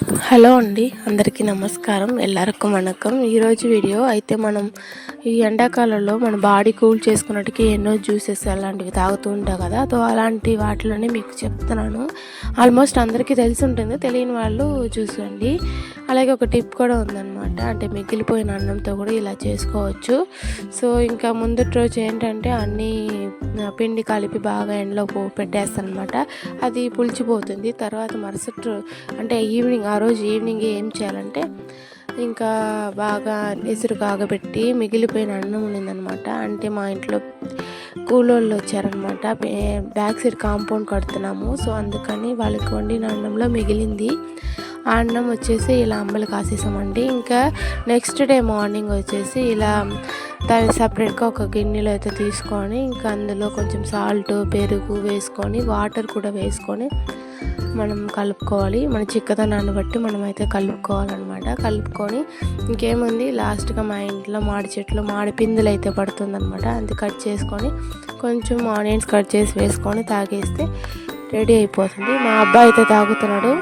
Hello అండి, అందరికీ నమస్కారం, ఎల్లరికం వణకం. ఈరోజు వీడియో అయితే మనం ఈ ఎండాకాలంలో మన బాడీ కూల్ చేసుకున్నట్టుకి ఎన్నో జ్యూసెస్ అలాంటివి తాగుతూ ఉంటాం కదా. సో అలాంటి వాటిలోనే మీకు చెప్తున్నాను. ఆల్మోస్ట్ అందరికీ తెలిసి ఉంటుంది, తెలియని వాళ్ళు చూసండి. అలాగే ఒక టిప్ కూడా ఉందన్నమాట, అంటే మిగిలిపోయిన అన్నంతో కూడా ఇలా చేసుకోవచ్చు. సో ఇంకా ముందటి రోజు ఏంటంటే అన్నీ పిండి కలిపి బాగా ఎండలో పెట్టేస్తాను అనమాట. అది పులిచిపోతుంది. తర్వాత మరుసటి అంటే ఈవినింగ్, ఆ రోజు ఈవినింగ్ ఏం చేయాలంటే ఇంకా బాగా ఎసురు కాగబెట్టి మిగిలిపోయిన అన్నం ఉన్నిందనమాట. అంటే మా ఇంట్లో కూలోళ్ళు వచ్చారనమాట. బ్యాక్ సైడ్ కాంపౌండ్ కడుతున్నాము. సో అందుకని వాళ్ళకి వండిన అన్నంలో మిగిలింది. ఆ అన్నం వచ్చేసి ఇలా అంబలి కాసేసామండి. ఇంకా నెక్స్ట్ డే మార్నింగ్ వచ్చేసి ఇలా దాన్ని సపరేట్గా ఒక గిన్నెలో అయితే తీసుకొని ఇంకా అందులో కొంచెం సాల్ట్, పెరుగు వేసుకొని వాటర్ కూడా వేసుకొని మనం కలుపుకోవాలి. మన చిక్కదనాన్ని బట్టి మనం అయితే కలుపుకోవాలన్నమాట. కలుపుకొని ఇంకేముంది, లాస్ట్గా మా ఇంట్లో మాడి చెట్లు మాడి పిందులు అయితే పడుతుందన్నమాట. అది కట్ చేసుకొని కొంచెం ఆనియన్స్ కట్ చేసి వేసుకొని తాగేస్తే రెడీ అయిపోతుంది. మా అబ్బాయి అయితే తాగుతున్నాడు.